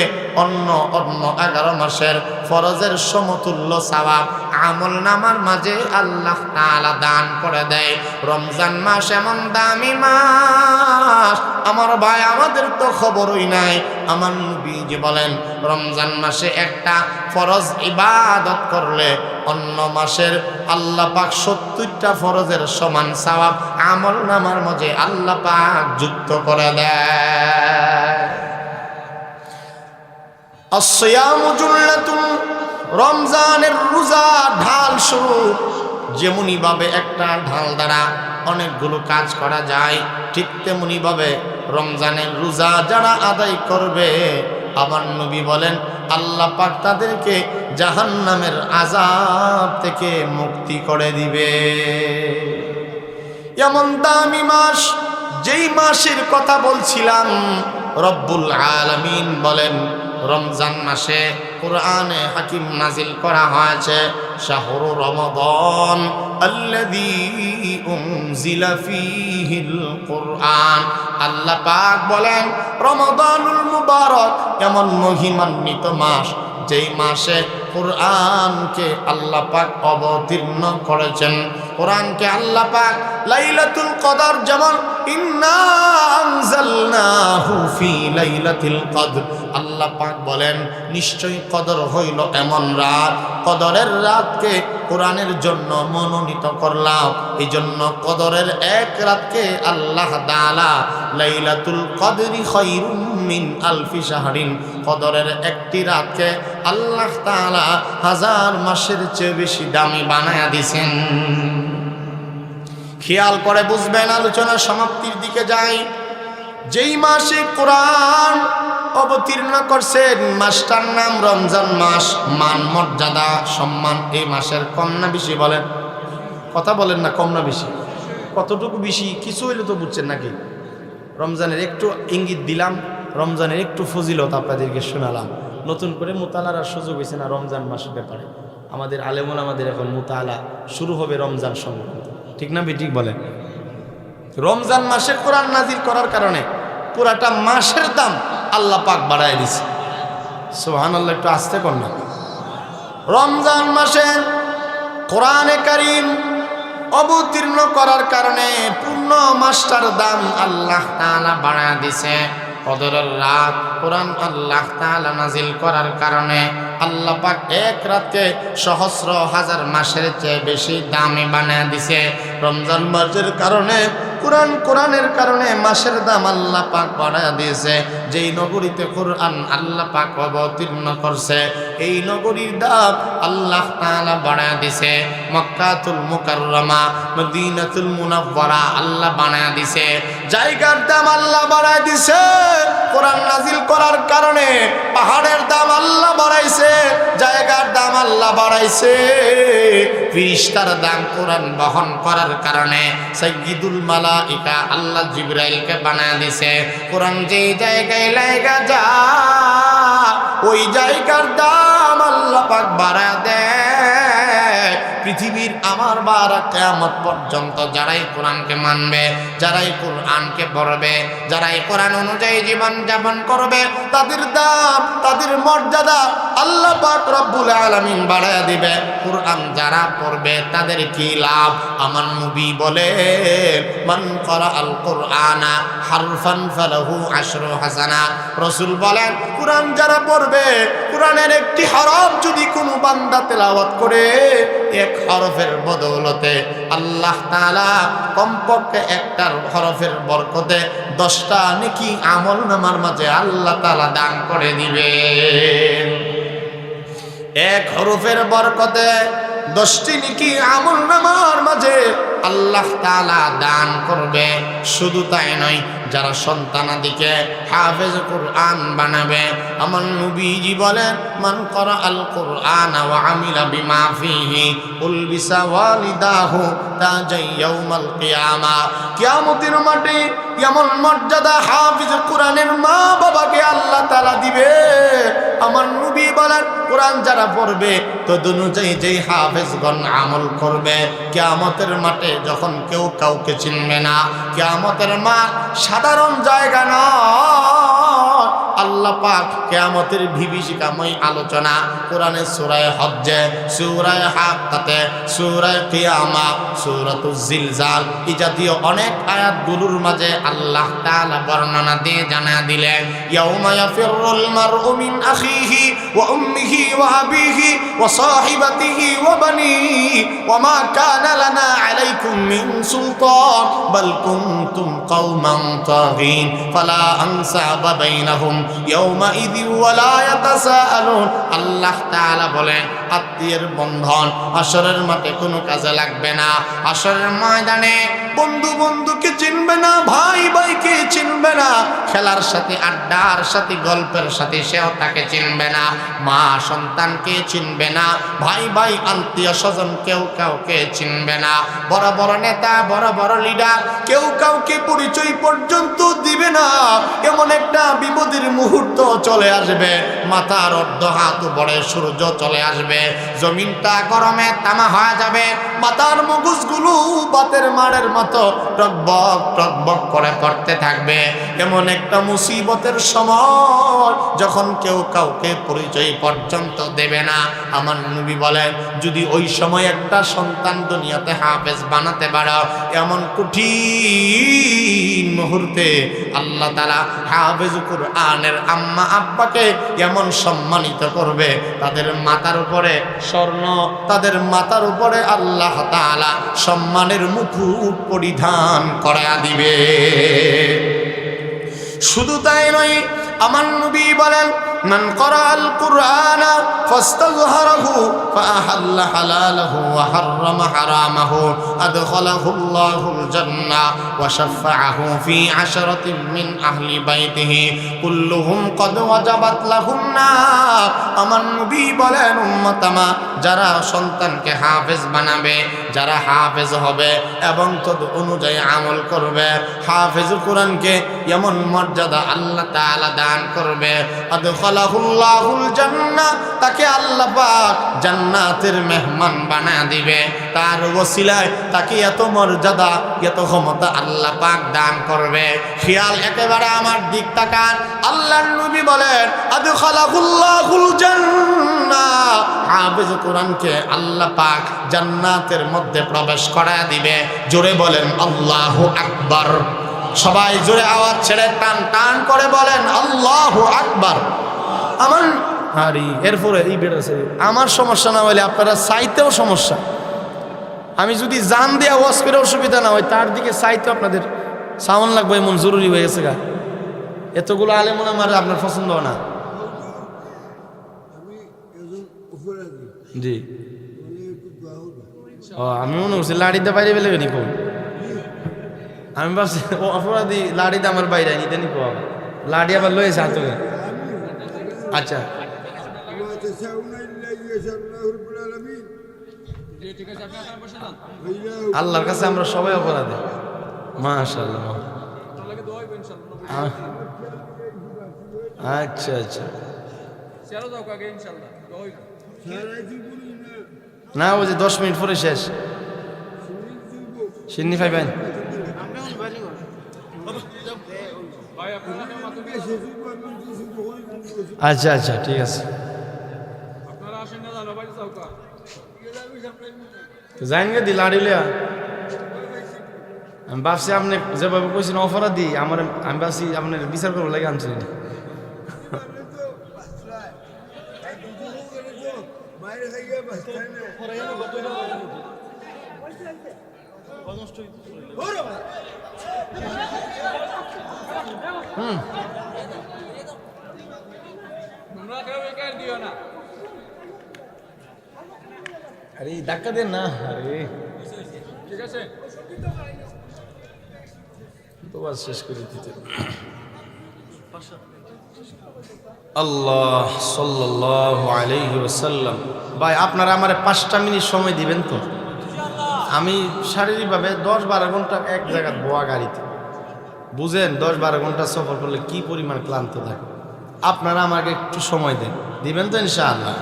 অন্য 11 মাসের ফরজের সমতুল্য সওয়াব আমল নামার মাঝে আল্লাহ তাআলা দান করে দেয়। রমজান মাস এমন দামি মাস, আমার ভাই আমাদের তো খবরই নাই। আমার নবী যে বলেন রমজান মাসে একটা ফরজ ইবাদত করলে অন্য মাসের আল্লাহ পাক 70টা ফরজের সমান সওয়াব আমল নামার মাঝে আল্লাহ পাক যুক্ত করে দেয়। আসসিয়ামু জুল্লাতুন, রমজানের রোজা ঢাল স্বরূপ। যেমনি ভাবে একটা ঢাল দ্বারা অনেকগুলো কাজ করা যায়, ঠিক তেমনি ভাবে রমজানের রোজা যারা আদায় করবে আমার নবী বলেন আল্লাহ পাক তাদেরকে জাহান্নামের আযাব থেকে মুক্তি করে দিবে। এমন দামি মাস, যেই মাসের কথা বলছিলাম রব্বুল আলামিন বলেন রমজান মাসে কুরআনে হাকিম নাজিল করা হয়েছে, শাহরু রমাদান আল্লাযী উনজিলা ফীহিল কুরআন। আল্লাহ পাক বলেন রমাদানুল মুবারক এমন মহিমান্বিত মাস, যেই মাসে কুরআনকে আল্লাহ পাক অবতীর্ণ করেছেন। কুরআনকে আল্লাহ পাক লাইলাতুল কদর, যেমন ইন্না আনজালনাহু ফি লাইলাতিল কদর, আল্লাহ পাক বলেন নিশ্চয়ই কদর হইল এমন রাত, কদরের রাতকে কোরআনের জন্য মনোনীত করলাম। এই জন্য কদরের এক রাতকে আল্লাহ তাআলা লাইলাতুল কদরি খায়রুম মিন আলফি শাহরিন, কদরের একটি রাতকে আল্লাহ তাআলা 1000 মাসের চেয়ে বেশি দামি বানায়া দিয়েছেন। খেয়াল করে বুঝবেন, আলোচনা সমাপ্তির দিকে যাই। যেই মাসে কোরআন অবতীর্ণ করছেন মাসটার নাম রমজান মাস। মান মর্যাদা সম্মান এই মাসের কম না বেশি বলেন? কথা বলেন না, কম না বেশি? কতটুকু বেশি কিছু হইলে তো বুঝছেন নাকি? রমজানের একটু ইঙ্গিত দিলাম, রমজানের একটু ফজিলত আপনাদেরকে শোনালাম। নতুন করে মুতালার সুযোগ হয়েছে না রমজান মাসের ব্যাপারে? আমাদের আলেমুল আমাদের এখন মুতালা শুরু হবে রমজান সম্পর্কে, ঠিক না ঠিক বলেন? রমজান মাসে কোরআন নাজিল করার কারণে পুরাটা মাসের দাম আল্লাহ পাক বাড়ায় দিছে। সুবহানাল্লাহ, একটু আস্তে কর না। রমজান মাসে কোরআনে কারীম অবতীর্ণ করার কারণে পূর্ণ মাসটার দাম আল্লাহ তাআলা বাড়ায় দিছে। কদরের রাত কোরআন আল্লাহ তাআলা নাজিল করার কারণে আল্লাহ পাক এক রাতকে সহস্র হাজার মাসের চেয়ে বেশি দামি বানায় দিছে। রমজান মাসের কারণে কোরআনের কারণে মাসের দাম আল্লাহ পাক বাড়ায় দিয়েছে। যেই নগরীতে কোরআন আল্লাহ পাক অবতীর্ণ করছে এই নগরীর দাম আল্লাহ তাআলা বাড়ায় দিয়েছে। মক্কাতুল মুকাররমা, মদিনাতুল মুনাওয়ারা আল্লাহ বানায় দিয়েছে। জায়গার দাম আল্লাহ বাড়ায় দিয়েছে। কোরআন নাজিল করার কারণে পাহাড়ের দাম আল্লাহ বাড়াইছে, জায়গার দাম আল্লাহ বাড়াইছে। ফেরেশতার দাম কোরআন বহন করার কারণে সাইয়্যিদুল মালাইকা আল্লাহ জিবরাইলকে বানায় দিয়েছে। কোরআন যেই জায়গায় লাগা যায় ওই জায়গার দাম আল্লাহ পাক বাড়ায় দেয়। পৃথিবীর আমার বারা কিয়ামত পর্যন্ত যারাই কোরআনকে মানবে, যারাই কোরআনকে পড়বে, যারাই কোরআন অনুযায়ী জীবন যাপন করবে তাদের দাম, তাদের মর্যাদা আল্লাহ পাক রব্বুল আলামিন বাড়ায়া দিবে। কোরআন যারা পড়বে তাদের কি লাভ? আমার নবী বলে মান ক্বারাআল কুরআনা হারফান ফালাহু আশরু হাসানাত। রাসূল বলেন কুরআন যারা পড়বে, কুরআনের একটি হরফ যদি কোনো বান্দা তেলাওয়াত করে, এক হরফের বদৌলতে আল্লাহ তাআলা কমপক্ষে একটা হরফের বরকতে 10টা নেকি আমলনামার মাঝে আল্লাহ তাআলা দান করে দিবেন। এক হরফের বরকতে 10টি নেকি আমলনামার মাঝে আল্লাহ তাআলা দান করবে। শুধু তাই নয়, যারা সন্তানাদিকে হাফেজ কুরআন বানাবে, আমার নবীজি বলেন মান করা আল কুরআন ওয়া আমিলা বিমা ফিহি উলবিসা ওয়ালিদাহু তাজাই ইয়াউমাল কিয়ামা। কিয়ামতের মাঠে এমন মর্যাদা হাফেজ কুরআনের মা বাবাকে আল্লাহ তাআলা দিবে। আমার নবী বলেন কুরআন যারা পড়বে তো অনুযায়ী যেই হাফেজগণ আমল করবে, কিয়ামতের মাঠে যখন কেউ কাউকে চিনবে না, কিয়ামতের মাঠ সাধারণ জায়গা নয়। আল্লাহ পাক কিয়ামতের বিভীষিকাময় আলোচনা কোরআনের সূরা হজ্জে, সূরা হাক্কাতে, সূরা কিয়ামা, সূরাতুজ জিলজাল এই জাতীয় অনেক আয়াতগুলোর মাঝে আল্লাহ তাআলা বর্ণনা দিয়ে জানা দিলেন ইয়াউমা ইয়াফিরুল মারউ মিন আখিহি ওয়া উম্মিহি ওয়া আবিহি ওয়া সাহিবাতিহি ওয়া বানিহি ওয়া মা কানা লানা আলাইকুম মিন সুলতান বাল কুনতুম কওমান তাগিন ফালা আনসাবা বাইনাহুম ইয়াউমাইযি ওয়া লা ইয়াতাসাআলুন। আল্লাহ তাআলা বলেন আত্মীয়ের বন্ধন হাসরের মাঠে কোনো কাজে লাগবে না। হাসরের ময়দানে বন্ধু বন্ধুকে চিনবে না, ভাই ভাইকে চিনবে না, খেলার সাথে আড্ডার সাথে গল্পের সাথে সেও তাকে চিনবে না, মা সন্তানকে চিনবে না, ভাই ভাই আত্মীয় স্বজন কেউ কাউকে চিনবে না, বড় বড় নেতা বড় বড় লিডার কেউ কাউকে পরিচয় পর্যন্ত দিবে না। এমন একটা বিপদের মুহূর্ত চলে আসবে, মাথার অর্ধ হাত উপরে সূর্য চলে আসবে, জমিনটা গরমে তামা হয়ে যাবে, মাথার মগজগুলো বাতের মারের মতো টকবক টকবক করে পড়তে থাকবে। এমন একটা মুসিবতের সময় যখন কেউ কাউকে পরিচয় পর্যন্ত দেবে না। আমার নবী বলেন যদি ওই সময় একটা সন্তান দুনিয়াতে হাফেজ বানাতে পারো, এমন কঠিন মুহূর্তে আল্লাহ তাআলা হাফেজ কুরআনের আম্মা আব্বাকে এমন সম্মানিত করবে, তাদের মাথার উপরে স্বর্ণ, তাদের মাথার উপরে আল্লাহ তাআলা সম্মানের মুকুট পরিধান করা দিবে। শুধু তাই নয়, আমার নবী বলেন মান ক্বারাআল কুরআনা ফাস্তাযহারাহু ফাআহাল্লা হালালাহু ওয়া হাররামা হারামাহু আদখালাহুল্লাহুল জান্নাহ ওয়া শাফাআহু ফি আশরাতিন মিন আহলি বাইতিহি কুল্লুহুম ক্বাদ ওয়াজাবাত লাহুন নার। আমার নবী বলেন উম্মতামা যারা সন্তানকে হাফেজ বানাবে, যারা হাফেজ হবে এবং তদ অনুযায়ী আমল করবে, হাফেজ কোরআনকে এমন মর্যাদা আল্লাহ তাআলা দান করবে, আদখালাহুল্লাহুল জান্নাহ তাকে আল্লাহ পাক জান্নাতের মেহমান বানায় দিবে। তার ওসিলায় তাকে এত মর্যাদা এত ক্ষমতা আল্লাহ পাক দান করবে। খেয়াল একেবারে আমার দিক তাকান, আল্লাহর নবী বলেন আদখালাহুল্লাহুল জান্নাহ, হাফেজ কোরআনকে আল্লাহ পাক জান্নাতের মধ্যে প্রবেশ করায় দিবে। জোরে বলেন আল্লাহু আকবার। সবাই জোরে আওয়াজ ছেড়ে টান টান করে বলেন আল্লাহু আকবার। আমার আরে এরপরে এই বেড়েছে আমার সমস্যা না হলে আপনারা চাইতেও সমস্যা। আমি যদি জান দিয়ে ওয়াজ করে অসুবিধা না হয়, তার দিকে চাইতেও আপনাদের সাউন্ড লাগবে এমন জরুরি হয়ে গেছে গা। এতগুলো আলেম ওলামার আপনার পছন্দ না? জি ও আমি মনে করছি লাড়িতে বাইরে বেলে নি কোন, আমি ভাবছি অপরাধী লাড়িতে আমার বাইরে নিতে নি পাওয়া, লাড়ি আবার লয়েছে হাত। আচ্ছা আল্লাহর কাছে আমরা সবাই অপরাধী। মাশাআল্লাহ। আচ্ছা আচ্ছা না, ওই যে 10 মিনিট পরে শেষ। সিন্নি পাইবেন? আচ্ছা আচ্ছা ঠিক আছে, যাইন গে দিলাড়ি লিয়া। আমি ভাবছি আপনি যেভাবে কইছেন অপরাধী আমার, আমি ভাবছি আপনার বিচার করবো লাগে আনছিলেন। আরে ধাক্কা দেন না, আরে ঠিক আছে তো বাস শেষ করে দিতে। আল্লাহ সাল্লাল্লাহু আলাইহি ওয়াসাল্লাম। ভাই আপনারা আমারে 5টা মিনিট সময় দিবেন তো? আমি শারীরিকভাবে 10-12 ঘন্টা এক জায়গায় বোয়া গাড়িতে, বুঝেন 10-12 ঘন্টা সফর করলে কি পরিমাণ ক্লান্ত থাকে। আপনারা আমাকে একটু সময় দেন, দিবেন তো ইনশাআল্লাহ?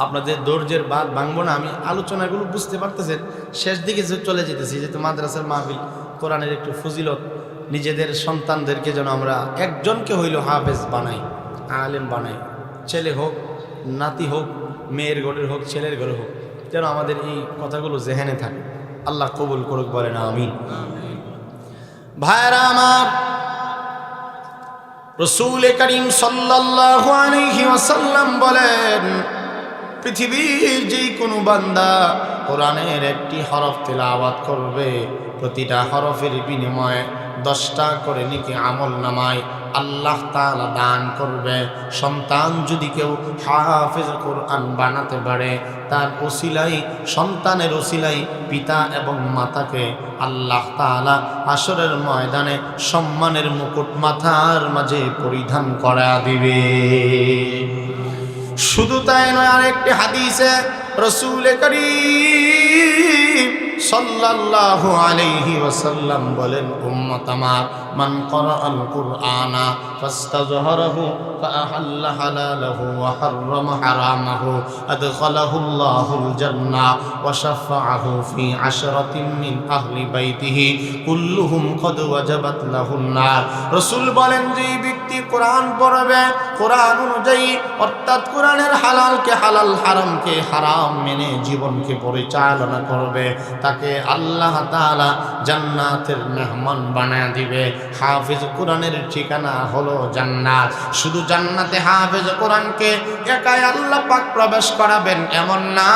আপনাদের ধৈর্যের বাদ ভাঙবো না। আমি আলোচনাগুলো বুঝতে পারতেছেন, শেষ দিকে যে চলে যেতেছি, যেহেতু মাদ্রাসার মাহফিল, কোরআনের একটু ফজিলত, নিজেদের সন্তানদেরকে যেন আমরা একজনকে হইল হাফেজ বানাই, আলেম বানাই, ছেলে হোক নাতি হোক, মেয়ের ঘরের হোক ছেলের ঘরে হোক, যেন আমাদের এই কথাগুলো জেহেনে থাকে। আল্লাহ কবুল করুক, বলেন আমিন। ভাইরা আমার, রাসূল করিম সাল্লাল্লাহু আলাইহি ওয়াসাল্লাম বলেন, পৃথিবীর যে কোনো বান্দা কোরআনের একটি হরফ তেলাওয়াত করবে, প্রতিটা হরফের বিনিময়ে 10টা করে নেকি আমল নামায় আল্লাহ তাআলা দান করবে। সন্তান যদি কেউ হাফেজ কোরআন বানাতে পারে, তার ওসিলাই, সন্তানের ওসিলাই পিতা এবং মাতাকে আল্লাহ তাআলা হাশরের ময়দানে সম্মানের মুকুট মাথার মাঝে পরিধান করা দিবে। শুধু তাই নয়, আরেকটি হাদিসে রাসূল করিম সাল্লাল্লাহু আলাইহি ওয়াসাল্লাম বলেন, উম্মত আমার, মান ক্বারাআল কুরআনা ফাস্তাযহারাহু ফাআহাল্লা হালালাহু ওয়া হাররামা হারামাহু আদখালাহুল্লাহুল জান্নাহ ওয়া শাফাআহু ফি 10রাতিন মিন আহলি বাইতিহি কুল্লুহুম ক্বাদ ওয়াজাবাত লাহুন নার। রাসূল বলেন, যে ব্যক্তি কোরআন পড়বে, কোরআন অনুযায়ী অর্থাৎ কোরআনের হালালকে হালাল, হারামকে হারাম মেনে জীবনকে পরিচালনা করবে, তাকে আল্লাহ তাআলা জান্নাতের মেহমান বানায় দিবে। হাফেজ কোরআনের ঠিকানা হলো জান্নাত। শুধু জান্নাতে হাফেজ কোরআনকে একাই আল্লাহ পাক প্রবেশ করাবেন এমন না,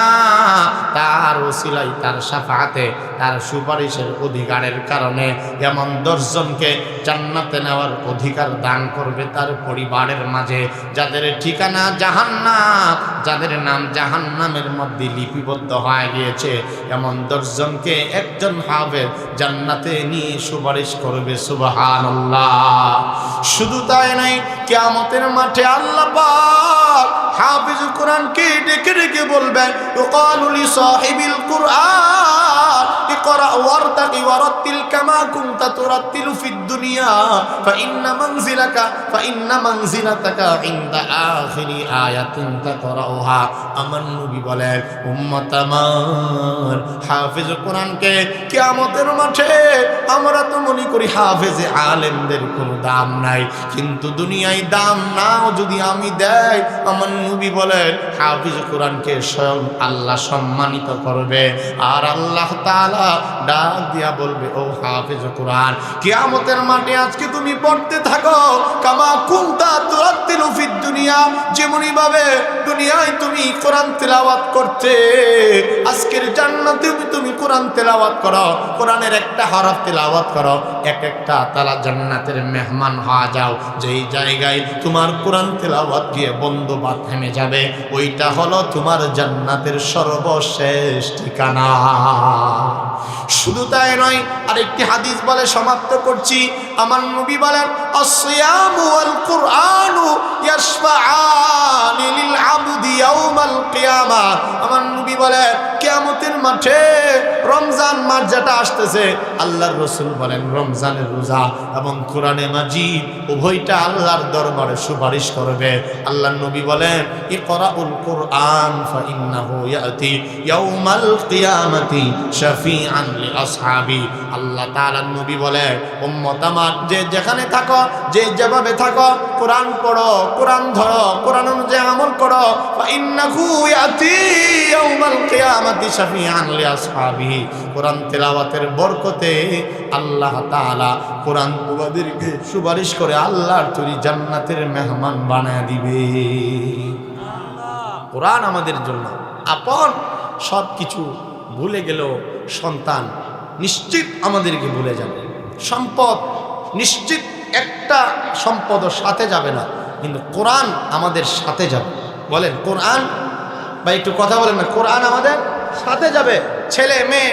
তার ওসিলাই, তার শাফাআতে, তার সুপারিশের অধিকারের কারণে এমন 10 জনকে জান্নাতে নেওয়ার অধিকার দান করবে তার পরিবারের মাঝে, যাদের ঠিকানা জাহান্নাম, যাদের নাম জাহান্নামের মধ্যে লিপিবদ্ধ হয়ে গিয়েছে, এমন 10 জনকে একজন হাফেজ জান্নাতে নিয়ে সুপারিশ করবে। সুবহানাল্লাহ। শুধু তাই নয়, কিয়ামতের মাঠে আল্লাহ পাক হাফেজ কোরআনকে ডেকে ডেকে বলবেন, ইকালু লি সাহিবিল কুরআন ইকরা ওয়ারতাকি ওয়ারাত্তিল কামা কুনতা তুরাত্তিলু ফিদ দুনিয়া ফাইন্না মানজিলাতাকা ইনদা আখিরি আয়াতিন তাকরাউহা। আমার নবী বলেন, উম্মত আমার, হাফেজ কোরআনকে কিয়ামতের মাঠে আমরা তো মনে করি হাফেজে আলেমদের কোনো দাম নাই, কিন্তু দুনিয়ায় দাম নাও যদি আমি দেই, আমার নবী বলেন হাফেজ কোরআনকে স্বয়ং আল্লাহ সম্মানিত করবে। আর আল্লাহ তাআলা ডাক দিয়া বলবে, ও হাফেজ কোরআন, কিয়ামতের মাঠে আজকে তুমি পড়তে থাকো, কামা কুনতা তুরাত্তিলু ফিদ দুনিয়া, যেমনি ভাবে দুনিয়ায় তুমি কোরআন তেলাওয়াত করতে, আজকের জান্নাতে তুমি কোরআন তেলাওয়াত করো, কোরআনের একটা হরফ তেলাওয়াত করো, এক একটা তালা জান্নাতের মেহমান হয়ে যাও। যেই জায়গায় তোমার কোরআন তেলাওয়াত গিয়ে বন্ধ বা থেমে যাবে, ওইটা হলো তোমার জান্নাতের সর্বশেষ ঠিকানা। শুধু তাই নয়, আরেকটি হাদিস বলে সমাপ্ত করছি। আমার নবী বলেন, আসসিয়ামু ওয়াল কুরআনু ইয়াশফাআনি লিল আবদি ইয়াউমাল কিয়ামাহ। আমার নবী বলেন, কিয়ামতের মাঠে রমজান মাস যেটা আসতেছে, আল্লাহর রাসূল বলেন রমজানের রোজা এবং কোরআনে মাজিদ উভয়টা আল্লাহর দরবারে সুপারিশ করবে। আল্লাহর নবী বলেন, ইকরাউল কুরআন ফাইন্নাহু ইয়াতি ইয়াউমাল কিয়ামাতি শাফিআন লি আসহাবি। আল্লাহ তাআলার নবী বলে, উম্মত আমার, যে যেখানে থাকো, যে যেভাবে থাকো, কোরআন পড়ো, কোরআন ধরো, কোরআন অনুযায়ী আমল করো, ফাইন্নাহু ইয়াতি ইয়াউমাল কিয়ামাতি শাফিআন লি আসহাবি। কোরআন তেলাওয়াতের বরকতে কেয়ামতে আল্লাহ তাআলা কোরআন ওয়াদেরকে সুপারিশ করে আল্লাহর তৈরি জান্নাতের মেহমান বানায় দিবে। কোরআন আমাদের জন্য আপন। সব কিছু ভুলে গেল সন্তান নিশ্চিত আমাদেরকে ভুলে যাবে। সম্পদ নিশ্চিত একটা সম্পদও সাথে যাবে না, কিন্তু কোরআন আমাদের সাথে যাবে। বলেন কোরআন, বা একটু কথা বলেন না, কোরআন আমাদের সাথে যাবে। ছেলে মেয়ে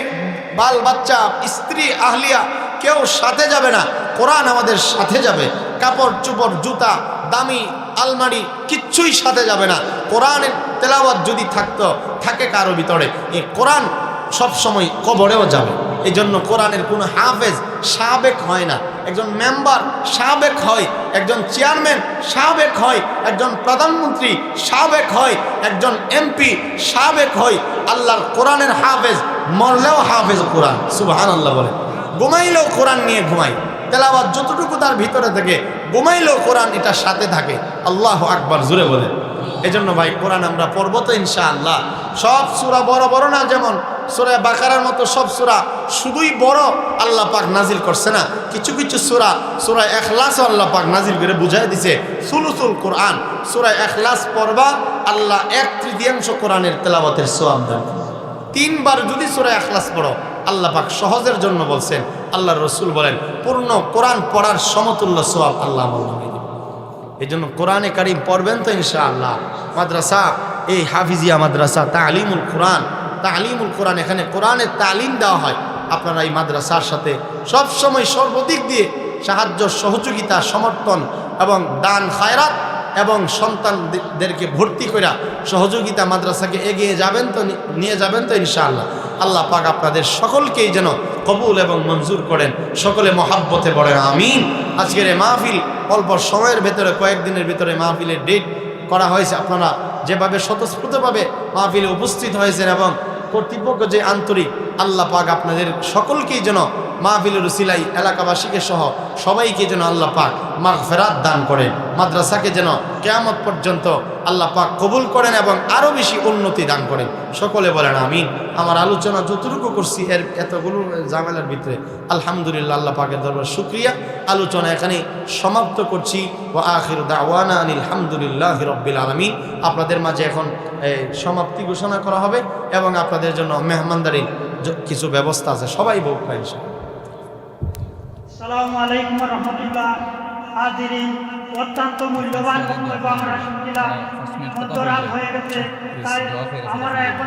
বাল বাচ্চা স্ত্রী আহলিয়া কেউ সাথে যাবে না, কোরআন আমাদের সাথে যাবে। কাপড় চোপড় জুতা দামি আলমারি কিচ্ছুই সাথে যাবে না। কোরআনের তেলাওয়াত যদি থাকে কারো ভিতরে, এই কোরআন সবসময় কবরেও যাবে। এই জন্য কোরআনের কোনো হাফেজ সাবেক হয় না। একজন মেম্বার সাবেক হয়, একজন চেয়ারম্যান সাবেক হয়, একজন প্রধানমন্ত্রী সাবেক হয়, একজন এমপি সাবেক হয়। আল্লাহর কোরআনের হাফেজ মরলেও হাফেজ কোরআন। সুবহানাল্লাহ বলে। ঘুমাইলেও কোরআন নিয়ে ঘুমায়, তেলাওয়াত যতটুকু তার ভিতরে থেকে, ঘুমাইলেও কোরআন এটা সাথে থাকে। আল্লাহু আকবার জোরে বলে। এজন্য ভাই কোরআন আমরা পড়ব তো ইনশাআল্লাহ। সব সূরা বড় বড় না, যেমন সূরা বাকারার মতো সব সূরা শুধুই বড় আল্লাহ পাক নাজিল করছে না। কিছু কিছু সূরা ইখলাস আল্লাহ পাক নাজিল করে বুঝাই দিছে। সুলুসুল কোরআন সূরা ইখলাস পড়বা, আল্লাহ 1/3 কোরআনের তেলাওয়াতের সওয়াব দেন। 3 বার যদি সূরা ইখলাস পড়ো, আল্লাহ পাক সহজের জন্য বলছেন, আল্লাহর রাসূল বলেন পূর্ণ কোরআন পড়ার সমতুল্য সওয়াব আল্লাহ আমাকে দিবেন। এই জন্য কোরআনে কারীম পড়বেন তো ইনশাআল্লাহ। মাদ্রাসা, এই হাফিজিয়া মাদ্রাসা তালিমুল কোরআন, এখানে কোরআনের তালিম দেওয়া হয়। আপনারা এই মাদ্রাসার সাথে সব সময় সর্বদিক দিয়ে সাহায্য সহযোগিতা সমর্থন এবং দান খায়রাত এবং সন্তানদেরকে ভর্তি করে সহযোগিতা মাদ্রাসাকে এগিয়ে যাবেন তো, নিয়ে যাবেন তো ইনশাআল্লাহ। আল্লাহ পাক আপনাদের সকলকেই যেন কবুল এবং মঞ্জুর করেন। সকলে মহাব্বতে বলেন আমিন। আজকের এই মাহফিল অল্প সময়ের ভেতরে, কয়েকদিনের ভিতরে মাহফিলের ডেট করা হয়েছে। আপনারা যেভাবে স্বতঃস্ফূর্তভাবে মাহফিলে উপস্থিত হয়েছেন এবং কর্তৃপক্ষ যে আন্তরিক, আল্লাহ পাক আপনাদের সকলকেই যেন মাহফিলের উসিলাই এলাকাবাসীকে সহ সবাইকে যেন আল্লাহ পাক মাগফিরাত দান করেন। মাদ্রাসাকে যেন কিয়ামত পর্যন্ত আল্লাহ পাক কবুল করেন এবং আরও বেশি উন্নতি দান করেন। সকলে বলেন আমিন। আমার আলোচনা যতটুকু করছি এর এতগুলো ঝামেলার ভিতরে আলহামদুলিল্লাহ, আল্লাহ পাকের দরবার শুকরিয়া। আলোচনা এখানে সমাপ্ত করছি। ওয়া আখিরু দাওয়ানা আনিল হামদুলিল্লাহি রাব্বিল আলামিন। আপনাদের মাঝে এখন সমাপ্তি ঘোষণা করা হবে এবং আপনাদের জন্য মেহমানদারির কিছু ব্যবস্থা আছে, সবাই ভোগ পায় ইনশাআল্লাহ। আসসালামু আলাইকুম ওয়া রাহমাতুল্লাহ। হাজিরিন, অত্যন্ত মূল্যবান বক্তব্য আমরা শুনছিলাম। মধ্যরাত হয়ে গেছে, তাই আমরা এখন